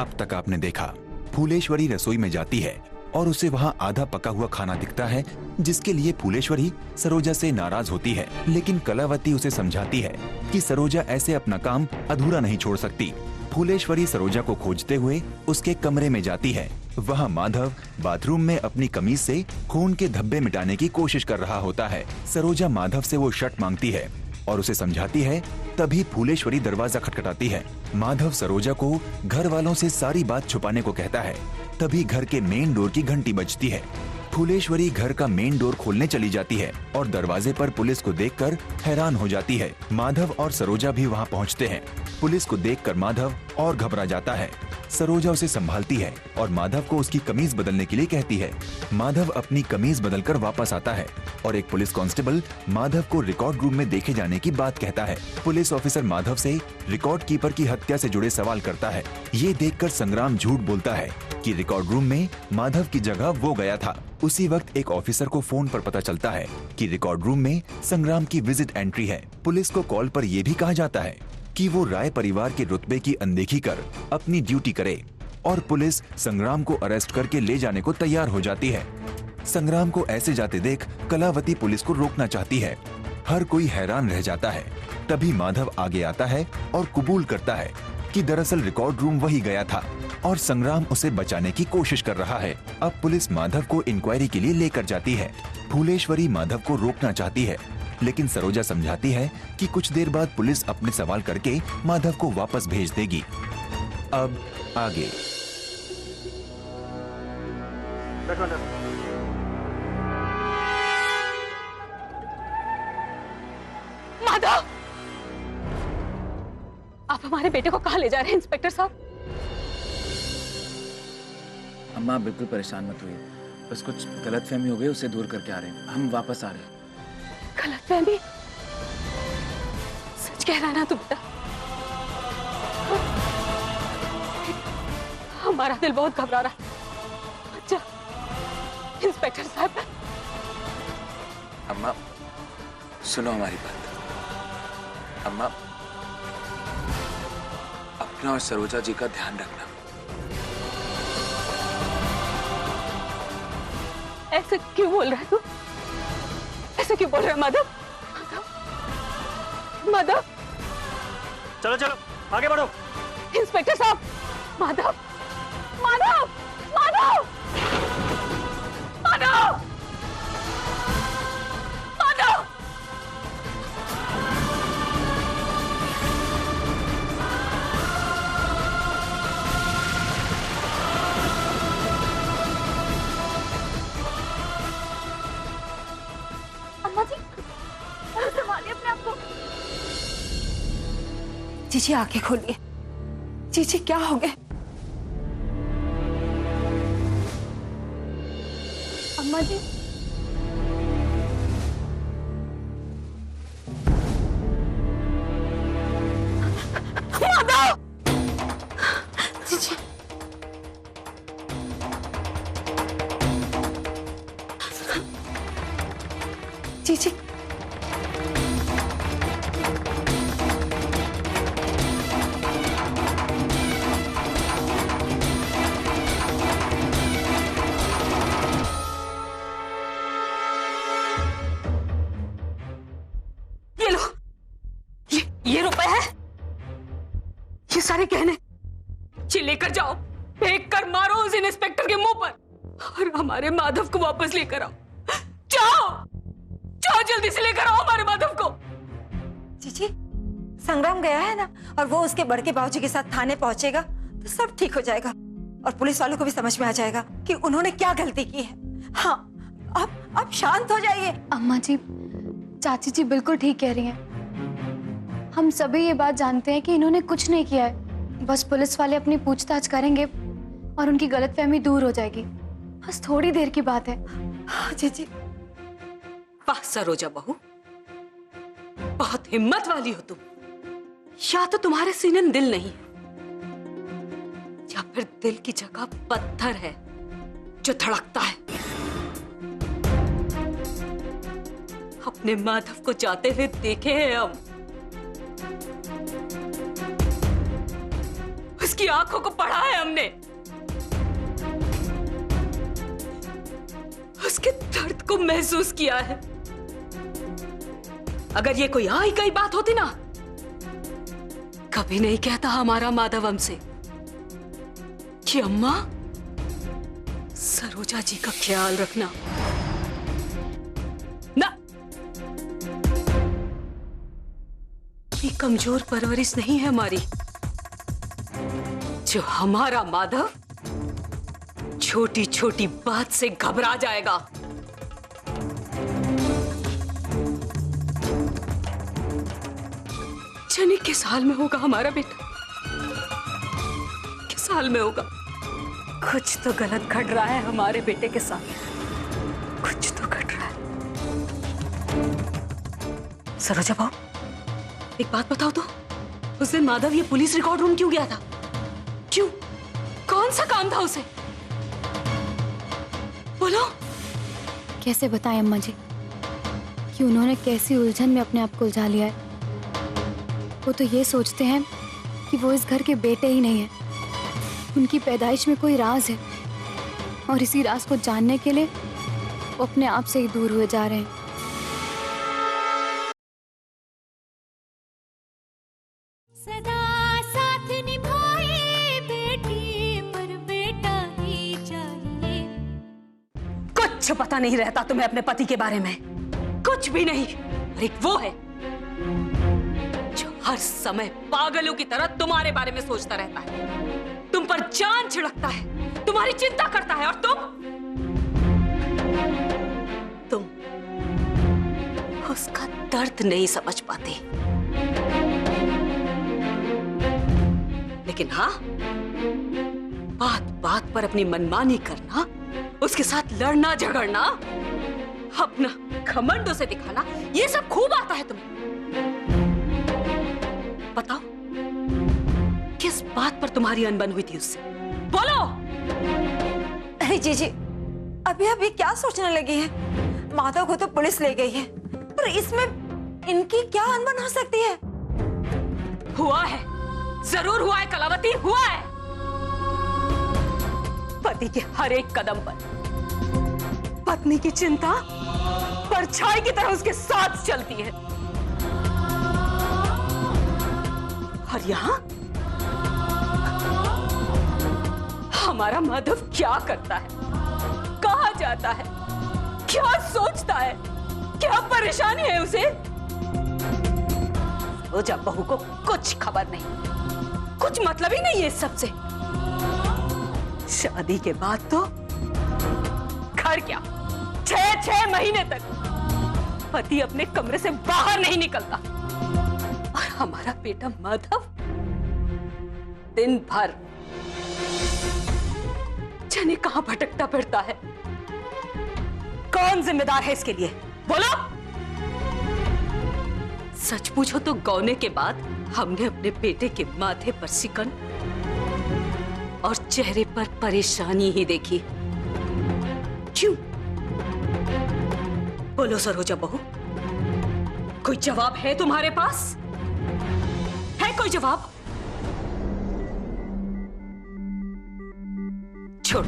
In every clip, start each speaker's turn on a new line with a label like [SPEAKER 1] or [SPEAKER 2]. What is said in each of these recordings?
[SPEAKER 1] अब तक आपने देखा, फूलेश्वरी रसोई में जाती है और उसे वहाँ आधा पका हुआ खाना दिखता है, जिसके लिए फूलेश्वरी सरोजा से नाराज होती है। लेकिन कलावती उसे समझाती है कि सरोजा ऐसे अपना काम अधूरा नहीं छोड़ सकती। फूलेश्वरी सरोजा को खोजते हुए उसके कमरे में जाती है। वहाँ माधव बाथरूम में अपनी कमीज से खून के धब्बे मिटाने की कोशिश कर रहा होता है। सरोजा माधव से वो शर्ट मांगती है और उसे समझाती है। तभी फूलेश्वरी दरवाजा खटखटाती है। माधव सरोजा को घर वालों से सारी बात छुपाने को कहता है। तभी घर के मेन डोर की घंटी बजती है। फूलेश्वरी घर का मेन डोर खोलने चली जाती है और दरवाजे पर पुलिस को देखकर हैरान हो जाती है। माधव और सरोजा भी वहां पहुंचते हैं। पुलिस को देखकर माधव और घबरा जाता है। सरोजा उसे संभालती है और माधव को उसकी कमीज बदलने के लिए कहती है। माधव अपनी कमीज बदलकर वापस आता है और एक पुलिस कांस्टेबल माधव को रिकॉर्ड रूम में देखे जाने की बात कहता है। पुलिस ऑफिसर माधव से रिकॉर्ड कीपर की हत्या से जुड़े सवाल करता है। ये देखकर संग्राम झूठ बोलता है कि रिकॉर्ड रूम में माधव की जगह वो गया था। उसी वक्त एक ऑफिसर को फोन पर पता चलता है कि रिकॉर्ड रूम में संग्राम की विजिट एंट्री है। पुलिस को कॉल पर यह भी कहा जाता है कि वो राय परिवार के रुतबे की अनदेखी कर अपनी ड्यूटी करे और पुलिस संग्राम को अरेस्ट करके ले जाने को तैयार हो जाती है। संग्राम को ऐसे जाते देख कलावती पुलिस को रोकना चाहती है। हर कोई हैरान रह जाता है। तभी माधव आगे आता है और कबूल करता है कि दरअसल रिकॉर्ड रूम वही गया था और संग्राम उसे बचाने की कोशिश कर रहा है। अब पुलिस माधव को इंक्वायरी के लिए लेकर जाती है। फूलेश्वरी माधव को रोकना चाहती है, लेकिन सरोजा समझाती है कि कुछ देर बाद पुलिस अपने सवाल करके माधव को वापस भेज देगी। अब आगे।
[SPEAKER 2] माधव, आप हमारे बेटे को कहाँ ले जा रहे हैं इंस्पेक्टर साहब?
[SPEAKER 3] अम्मा बिल्कुल परेशान मत हुई, बस कुछ गलतफहमी हो गई, उसे दूर करके आ रहे हैं। हम वापस आ रहे हैं।
[SPEAKER 2] गलतफहमी? सच कह रहा ना तू बेटा? हमारा दिल बहुत घबरा रहा है। अच्छा इंस्पेक्टर साहब।
[SPEAKER 3] अम्मा सुनो हमारी बात। अम्मा अपना और सरोजा जी का ध्यान रखना।
[SPEAKER 2] ऐसे क्यों बोल रहा है तू? ऐसे क्यों बोल रहा है माधव? माधव,
[SPEAKER 4] चलो चलो आगे बढ़ो।
[SPEAKER 2] इंस्पेक्टर साहब। माधव, माधव, माधव, माधव, माधव। अम्मा जी, संभालिए अपने आप को।
[SPEAKER 5] जीजी आंखें खोलिए। जीजी क्या हो गए?
[SPEAKER 2] अम्मा जी, माधव।
[SPEAKER 5] जीजी जीजी
[SPEAKER 2] ये रुपए है, ये सारे गहने, ये लेकर जाओ, फेंक कर मारो उस इंस्पेक्टर के मुंह पर और हमारे माधव को वापस लेकर आओ। जाओ जाओ, जल्दी से लेकर आओ हमारे माधव को।
[SPEAKER 5] जीजी संग्राम गया है ना, और वो उसके बड़के बाबूजी के साथ थाने पहुंचेगा तो सब ठीक हो जाएगा और पुलिस वालों को भी समझ में आ जाएगा कि उन्होंने क्या गलती की है। हाँ अब शांत हो जाइए।
[SPEAKER 6] अम्मा जी, चाची जी बिल्कुल ठीक कह रही हैं। हम सभी ये बात जानते हैं कि इन्होंने कुछ नहीं किया है। बस पुलिस वाले अपनी पूछताछ करेंगे और उनकी गलतफहमी दूर हो जाएगी। बस थोड़ी देर की बात है।
[SPEAKER 5] हाँ जीजी।
[SPEAKER 2] वाह सरोजा बहू, बहुत हिम्मत वाली हो तुम। या तो तुम्हारे सीने में दिल नहीं है, या फिर दिल की जगह पत्थर है जो धड़कता है। अपने माधव को जाते हुए देखे हैं हम, उसकी आंखों को पढ़ा है हमने, उसके दर्द को महसूस किया है। अगर ये कोई आई गई बात होती ना, कभी नहीं कहता हमारा माधव हमसे कि अम्मा सरोजा जी का ख्याल रखना। ना, ये कमजोर परवरिश नहीं है हमारी, जो हमारा माधव छोटी छोटी बात से घबरा जाएगा। जाने किस हाल में होगा हमारा बेटा, किस हाल में होगा। कुछ तो गलत घट रहा है हमारे बेटे के साथ, कुछ तो घट रहा है। सरोजा बहू, एक बात बताओ तो, उस दिन माधव ये पुलिस रिकॉर्ड रूम क्यों गया था? क्यों? कौन सा काम था उसे? बोलो।
[SPEAKER 6] कैसे बताएं अम्मा जी कि उन्होंने कैसी उलझन में अपने आप को उलझा लिया है। वो तो ये सोचते हैं कि वो इस घर के बेटे ही नहीं है, उनकी पैदाइश में कोई राज है, और इसी राज को जानने के लिए वो अपने आप से ही दूर हुए जा रहे हैं।
[SPEAKER 7] सदा साथ निभाए बेटी पर बेटा ही चाहिए।
[SPEAKER 2] कुछ पता नहीं रहता तुम्हें अपने पति के बारे में, कुछ भी नहीं। और एक वो है जो हर समय पागलों की तरह तुम्हारे बारे में सोचता रहता है, तुम पर जान छिड़कता है, तुम्हारी चिंता करता है, और तुम उसका दर्द नहीं समझ पाते। लेकिन हाँ, बात बात पर अपनी मनमानी करना, उसके साथ लड़ना झगड़ना, अपना घमंड उसे दिखाना, ये सब खूब आता है तुम्हें। बताओ, किस बात पर तुम्हारी अनबन हुई थी उससे? बोलो।
[SPEAKER 5] अरे जीजी, अभी अभी क्या सोचने लगी है? माधव को तो पुलिस ले गई है, पर इसमें इनकी क्या अनबन हो सकती है?
[SPEAKER 2] हुआ है, जरूर हुआ है कलावती, हुआ है। पति के हर एक कदम पर पत्नी की चिंता परछाई की तरह उसके साथ चलती है। और यहां हमारा माधव क्या करता है, कहां जाता है, क्या सोचता है, क्या परेशानी है उसे? वो जब बहू को कुछ खबर नहीं, कुछ मतलब ही नहीं है इस सबसे। शादी के बाद तो घर क्या, 6 महीने तक पति अपने कमरे से बाहर नहीं निकलता, और हमारा बेटा माधव दिन भर जाने कहां भटकता फिरता है। कौन जिम्मेदार है इसके लिए? बोलो। सच पूछो तो गौने के बाद हमने अपने बेटे के माथे पर सिकन और चेहरे पर परेशानी ही देखी। क्यों? बोलो सरोजा बहू, कोई जवाब है तुम्हारे पास? है कोई जवाब? छोड़,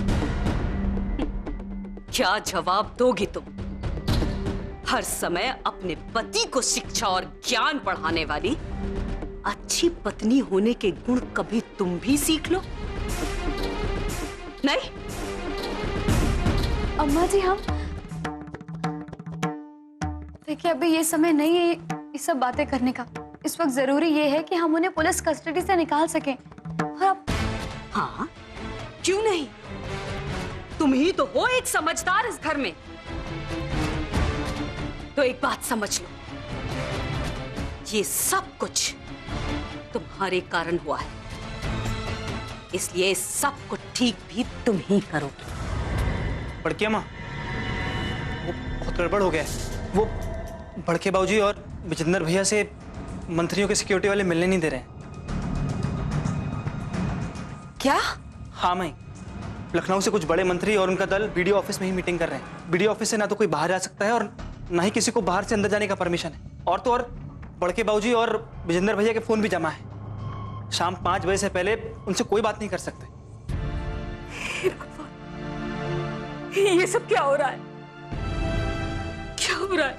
[SPEAKER 2] क्या जवाब दोगी तुम? हर समय अपने पति को शिक्षा और ज्ञान पढ़ाने वाली अच्छी पत्नी होने के गुण कभी तुम भी सीख लो। नहीं?
[SPEAKER 6] अम्मा जी, हम देखिए, अभी ये समय नहीं है ये सब बातें करने का। इस वक्त जरूरी ये है कि हम उन्हें पुलिस कस्टडी से निकाल सकें। और अब
[SPEAKER 2] हाँ, क्यों नहीं? तुम ही तो हो एक समझदार इस घर में। तो एक बात समझ लो, ये सब कुछ तुम्हारे कारण हुआ है, इसलिए इस सब को ठीक भी तुम ही करोगे।
[SPEAKER 4] बड़की अम्मा, वो बहुत गड़बड़ हो गया है। वो बड़के बाबूजी और विजेंद्र भैया से मंत्रियों के सिक्योरिटी वाले मिलने नहीं दे रहे हैं।
[SPEAKER 5] क्या?
[SPEAKER 4] हाँ माई, लखनऊ से कुछ बड़े मंत्री और उनका दल बीडीओ ऑफिस में ही मीटिंग कर रहे हैं। बीडीओ ऑफिस से ना तो कोई बाहर जा सकता है और ना ही किसी को बाहर से अंदर जाने का परमिशन है। और तो और बड़के बाबूजी और विजेंद्र भैया के फोन भी जमा है। शाम 5 बजे से पहले उनसे कोई बात नहीं कर सकते।
[SPEAKER 2] हे भगवान, ये सब क्या हो रहा है? क्या हो रहा है?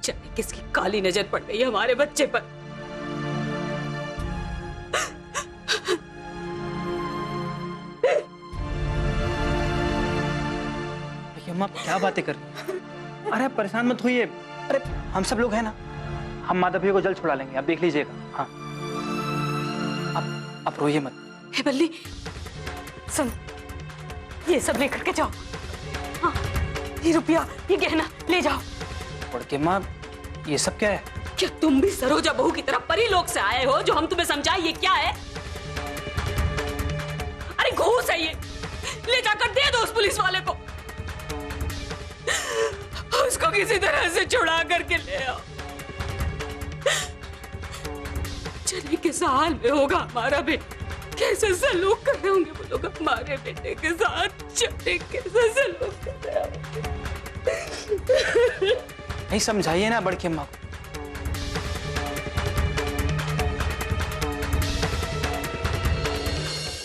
[SPEAKER 2] जाने किसकी काली नजर पड़ गई है हमारे बच्चे पर।
[SPEAKER 4] अम्मा क्या बातें कर रही हैं? अरे परेशान मत होइए। अरे हम सब लोग हैं ना, हम माधव भैया को जल्द छुड़ा लेंगे, आप देख लीजिएगा। हाँ, आप रोइए मत।
[SPEAKER 2] हे बल्ली, सुन, ये सब लेकर के जाओ। हाँ, ये रुपया, ये गहना ले जाओ।
[SPEAKER 4] बड़के माँ, ये सब क्या है?
[SPEAKER 2] क्या तुम भी सरोजा बहू की तरह परी लोग से आए हो जो हम तुम्हें समझाए? ये क्या है? अरे घूस है ये, ले जाकर दे दो उस पुलिस वाले को। उसको किसी तरह से छुड़ा करके ले आओ। चले किस हाल में होगा हमारा बेटा, कैसे सलूक कर रहे होंगे वो लोग हमारे बेटे के साथ, चले कैसे सलूक कर रहे होंगे।
[SPEAKER 4] नहीं समझाइए ना बड़की अम्मा को।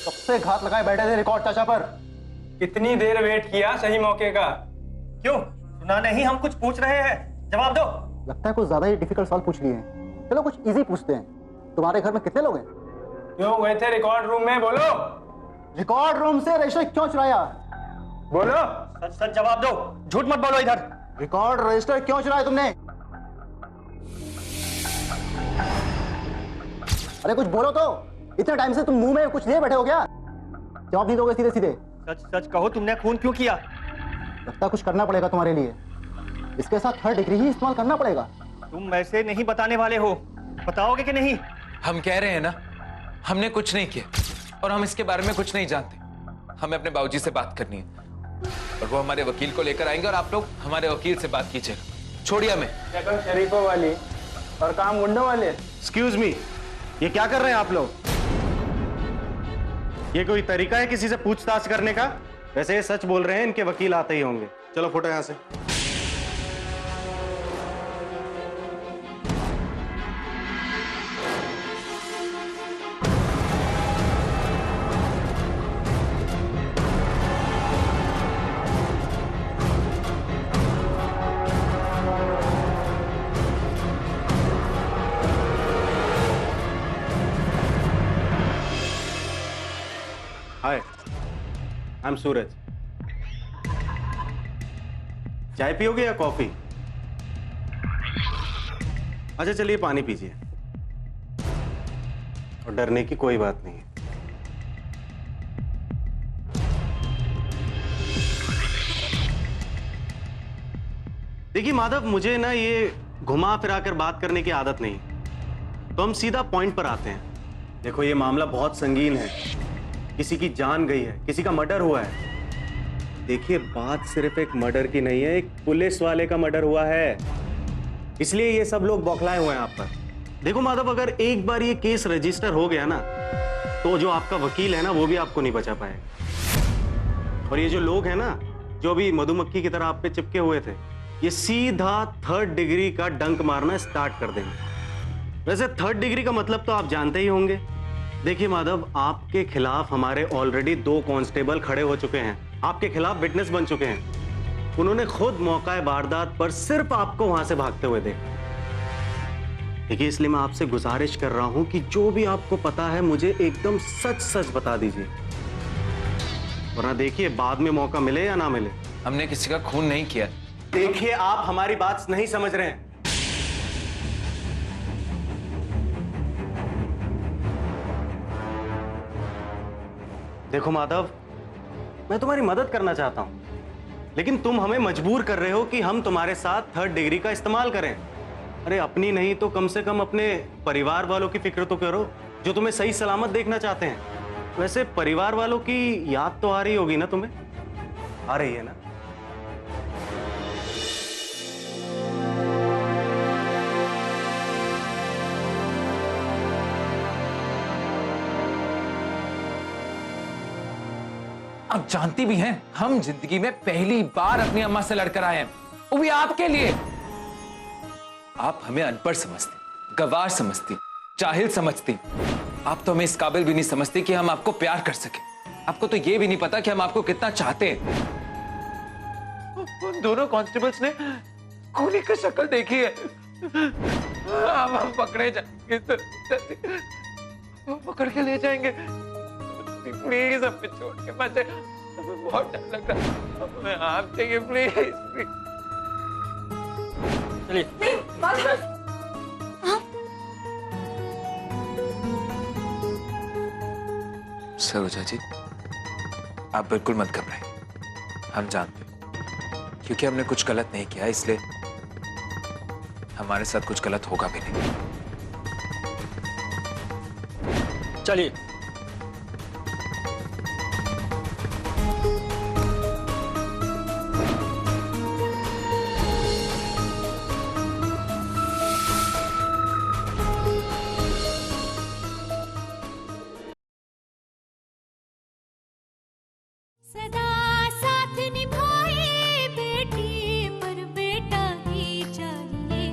[SPEAKER 8] सबसे घात लगाए बैठे थे रिकॉर्ड चाचा पर।
[SPEAKER 9] कितनी देर वेट किया सही मौके का? क्यों सुना नहीं? हम कुछ पूछ रहे हैं, जवाब दो।
[SPEAKER 8] लगता है कुछ ज्यादा ही डिफिकल्ट सवाल पूछ लिए हैं। चलो कुछ इजी पूछते हैं। तुम्हारे घर में कितने लोग हैं?
[SPEAKER 9] क्यों गए थे रिकॉर्ड रूम में? बोलो।
[SPEAKER 8] रिकॉर्ड रूम से रजिस्टर क्यों चुराया?
[SPEAKER 9] बोलो, सच सच जवाब दो, झूठ मत बोलो। इधर
[SPEAKER 8] रिकॉर्ड रजिस्टर क्यों चुराया तुमने? अरे कुछ बोलो तो। इतने टाइम से तुम मुंह में कुछ लिए बैठे हो क्या? जवाब नहीं दोगे सीधे सीधे?
[SPEAKER 9] सच सच कहो, तुमने खून क्यों किया?
[SPEAKER 8] लगता है कुछ करना पड़ेगा तुम्हारे लिए। इसके साथ 3rd डिग्री ही इस्तेमाल करना पड़ेगा।
[SPEAKER 9] तुम ऐसे नहीं बताने वाले हो, बताओगे कि नहीं?
[SPEAKER 3] हम कह रहे हैं ना, हमने कुछ नहीं किया और हम इसके बारे में कुछ नहीं जानते। हमें अपने बाबूजी से बात करनी है और वो हमारे वकील को लेकर आएंगे और आप लोग हमारे वकील से बात कीजिएगा। छोड़िए हमें।
[SPEAKER 9] शक्ल शरीफों वाली और काम गुंडों वाले।
[SPEAKER 10] एक्सक्यूज मी, ये क्या कर रहे हैं आप लोग? ये कोई तरीका है किसी से पूछताछ करने का? वैसे ये सच बोल रहे हैं, इनके वकील आते ही होंगे। चलो फोटो यहां से। हाय, आई एम सूरज। चाय पियोगे या कॉफी? अच्छा चलिए पानी पीजिए। और डरने की कोई बात नहीं है। देखिए माधव, मुझे ना ये घुमा फिरा कर बात करने की आदत नहीं, तो हम सीधा पॉइंट पर आते हैं। देखो ये मामला बहुत संगीन है, किसी की जान गई है, किसी का मर्डर हुआ है। देखिए बात सिर्फ एक मर्डर की नहीं है, एक पुलिस वाले का मर्डर हुआ है, इसलिए ये सब लोग बौखलाए हुए हैं आप पर। देखो माधव, अगर एक बार ये केस रजिस्टर हो गया ना, तो जो आपका वकील है ना, वो भी आपको नहीं बचा पाएगा। और ये जो लोग हैं ना, जो भी मधुमक्खी की तरह आप पे चिपके हुए थे, ये सीधा 3rd डिग्री का डंक मारना स्टार्ट कर देंगे। वैसे 3rd डिग्री का मतलब तो आप जानते ही होंगे। देखिए माधव, आपके खिलाफ हमारे ऑलरेडी 2 कांस्टेबल खड़े हो चुके हैं, आपके खिलाफ विटनेस बन चुके हैं। उन्होंने खुद मौका वारदात पर सिर्फ आपको वहां से भागते हुए देखा। देखिए इसलिए मैं आपसे गुजारिश कर रहा हूं कि जो भी आपको पता है मुझे एकदम सच सच बता दीजिए, वरना देखिए बाद में मौका मिले या ना मिले।
[SPEAKER 3] हमने किसी का खून नहीं किया।
[SPEAKER 10] देखिए आप हमारी बात नहीं समझ रहे हैं। देखो माधव, मैं तुम्हारी मदद करना चाहता हूं, लेकिन तुम हमें मजबूर कर रहे हो कि हम तुम्हारे साथ 3rd डिग्री का इस्तेमाल करें। अरे अपनी नहीं तो कम से कम अपने परिवार वालों की फिक्र तो करो, जो तुम्हें सही सलामत देखना चाहते हैं। वैसे परिवार वालों की याद तो आ रही होगी ना तुम्हें? आ रही है ना?
[SPEAKER 3] आप जानती भी हैं, हम जिंदगी में पहली बार अपनी अम्मा से लड़कर आए हैं, वो भी आपके लिए। आप हमें अनपढ़ समझती, गवार समझती, जाहिल समझती। आप तो हमें इस काबिल भी नहीं समझती कि हम आपको प्यार कर सके। आपको तो ये भी नहीं पता कि हम आपको कितना चाहते हैं। उन दोनों कांस्टेबल्स ने खूनी की शक्ल देखी है। अब हम पकड़े जाएंगे तो पकड़ के ले जाएंगे। प्लीज हमें छोड़ के मत जाइए, हमें बहुत डर लग रहा है। हमें आप चाहिए प्लीज।
[SPEAKER 4] चलिए।
[SPEAKER 3] सरोजा जी, आप बिल्कुल मत घबराएं। हम जानते हैं क्योंकि हमने कुछ गलत नहीं किया, इसलिए हमारे साथ कुछ गलत होगा भी नहीं।
[SPEAKER 4] चलिए।
[SPEAKER 7] सदा साथ निभाए बेटी पर बेटा ही चाहिए।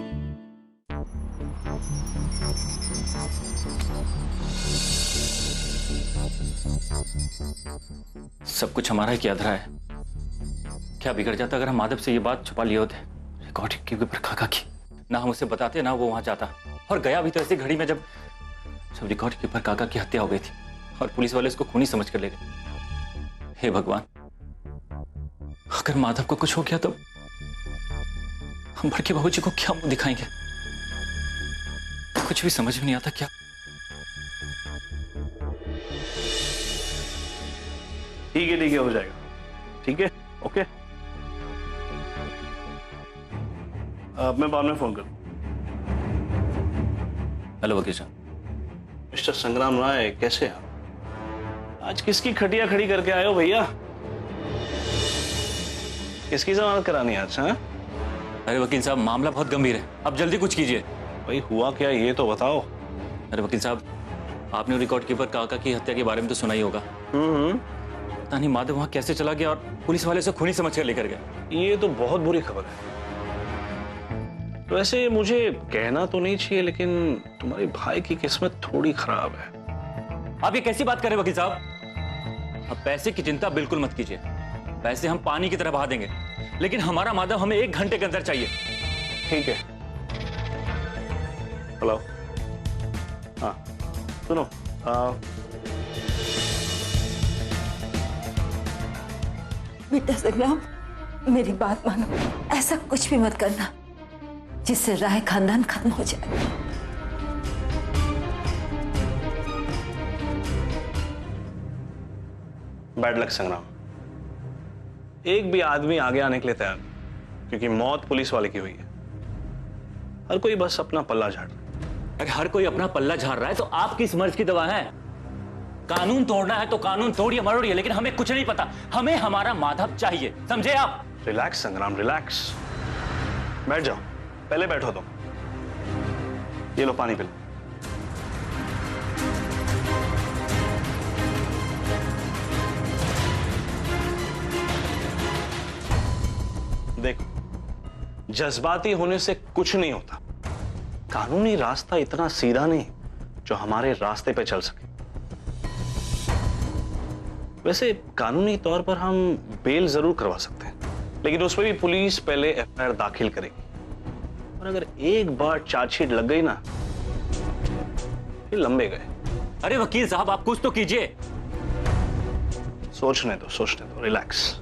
[SPEAKER 11] सब कुछ हमारा ही अधरा है। क्या बिगड़ जाता अगर हम माधव से ये बात छुपा लिए होते? रिकॉर्डिंग के ऊपर काका की ना हम उसे बताते ना वो वहां जाता, और गया भी तो ऐसी घड़ी में जब रिकॉर्डिंग के ऊपर काका की हत्या हो गई थी और पुलिस वाले उसको खूनी समझ कर ले गए। हे भगवान, अगर माधव को कुछ हो गया तो हम बड़के बाबूजी को क्या मुंह दिखाएंगे? कुछ भी समझ में नहीं आता। क्या
[SPEAKER 10] ठीक है, हो जाएगा। ठीक है, ओके। मैं बाद में फोन करूं।
[SPEAKER 11] हेलो वकील साहब।
[SPEAKER 10] मिस्टर संग्राम राय, कैसे हैं आप? आज किसकी खटिया खड़ी करके आए हो भैया? किसकी जमानत करानी है आज? हाँ?
[SPEAKER 11] अरे वकील साहब, मामला बहुत गंभीर है, अब जल्दी कुछ कीजिए।
[SPEAKER 10] भाई हुआ क्या ये तो बताओ।
[SPEAKER 11] अरे वकील साहब, आपने रिकॉर्ड कीपर काका की हत्या के बारे में तो सुना ही होगा। पता नहीं माधव वहां कैसे चला गया और पुलिस वाले से खूनी समझ कर लेकर गए।
[SPEAKER 10] ये तो बहुत बुरी खबर है। वैसे मुझे कहना तो नहीं चाहिए, लेकिन तुम्हारे भाई की किस्मत थोड़ी खराब है।
[SPEAKER 11] आप ये कैसी बात कर रहे हैं वकील साहब? अब पैसे की चिंता बिल्कुल मत कीजिए, पैसे हम पानी की तरह बहा देंगे, लेकिन हमारा माधव हमें 1 घंटे के अंदर चाहिए।
[SPEAKER 10] ठीक है। हेलो, हाँ सुनो,
[SPEAKER 5] बेटा संग्राम, मेरी बात मानो, ऐसा कुछ भी मत करना जिससे राय खानदान खत्म हो जाए।
[SPEAKER 10] बैड लक संग्राम। एक भी आदमी आगे आने के लिए तैयार नहीं, क्योंकि मौत पुलिस वाले की हुई है। हर कोई बस अपना पल्ला झाड़ रहा है।
[SPEAKER 11] अरे हर कोई अपना पल्ला झाड़ रहा है तो आप किस मर्ज की दवा है? कानून तोड़ना है तो कानून तोड़िए मरोड़िए, लेकिन हमें कुछ नहीं पता। हमें हमारा माधव चाहिए, समझे आप?
[SPEAKER 10] रिलैक्स संग्राम, रिलैक्स। बैठ जाओ, पहले बैठो तुम। ये लो पानी पिलो। देखो, जज्बाती होने से कुछ नहीं होता। कानूनी रास्ता इतना सीधा नहीं जो हमारे रास्ते पे चल सके। वैसे कानूनी तौर पर हम बेल जरूर करवा सकते हैं, लेकिन उसमें भी पुलिस पहले एफआईआर दाखिल करेगी, और अगर एक बार चार्जशीट लग गई ना, फिर लंबे गए।
[SPEAKER 11] अरे वकील साहब, आप कुछ तो कीजिए।
[SPEAKER 10] सोचने दो, रिलैक्स।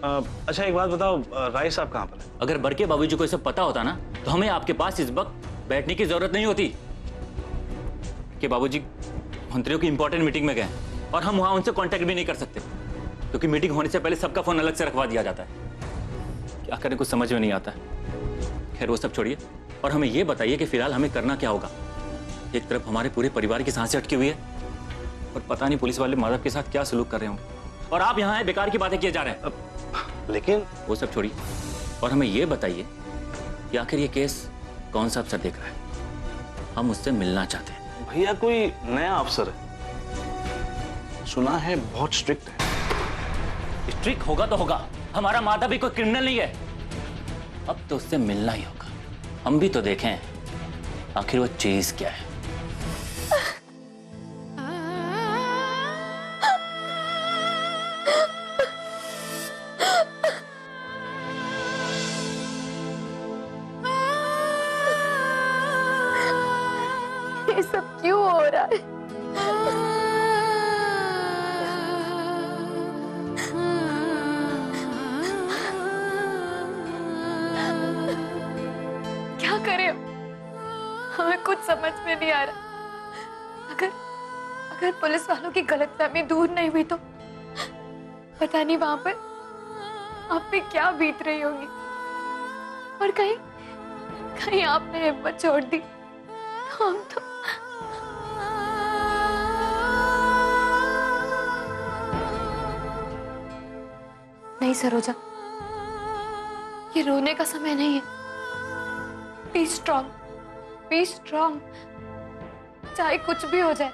[SPEAKER 10] अच्छा एक बात बताओ, राय साहब कहां पर है?
[SPEAKER 11] अगर बड़के बाबूजी को ये सब पता होता ना तो हमें आपके पास इस वक्त बैठने की जरूरत नहीं होती। कि बाबूजी मंत्रियों की इंपॉर्टेंट मीटिंग में गए और हम वहां उनसे कांटेक्ट भी नहीं कर सकते, क्योंकि मीटिंग होने से पहले सबका फोन अलग से रखवा दिया जाता है। क्या करें, कुछ समझ में नहीं आता है। खैर वो सब छोड़िए और हमें ये बताइए कि फिलहाल हमें करना क्या होगा। एक तरफ हमारे पूरे परिवार की सांसें अटकी हुई है और पता नहीं पुलिस वाले माधव के साथ क्या सलूक कर रहे होंगे, और आप यहाँ बेकार की बातें किए जा रहे हैं।
[SPEAKER 10] लेकिन
[SPEAKER 11] वो सब छोड़िए और हमें ये बताइए कि आखिर ये केस कौन सा अफसर देख रहा है? हम उससे मिलना चाहते हैं।
[SPEAKER 10] भैया कोई नया अफसर है, सुना है बहुत स्ट्रिक्ट है।
[SPEAKER 11] स्ट्रिक्ट होगा तो होगा, हमारा माधव भी कोई क्रिमिनल नहीं है। अब तो उससे मिलना ही होगा। हम भी तो देखें आखिर वो चीज क्या है?
[SPEAKER 6] ये सब क्यों हो रहा है? क्या करें? हमें कुछ समझ में नहीं आ रहा। अगर पुलिस वालों की गलतफहमी दूर नहीं हुई तो पता नहीं वहां पर आप पे क्या बीत रही होगी। और कहीं आपने हिम्मत छोड़ दी तो हम तो नहीं सरोजा, ये रोने का समय नहीं है। Be strong, be strong. चाहे कुछ भी हो जाए,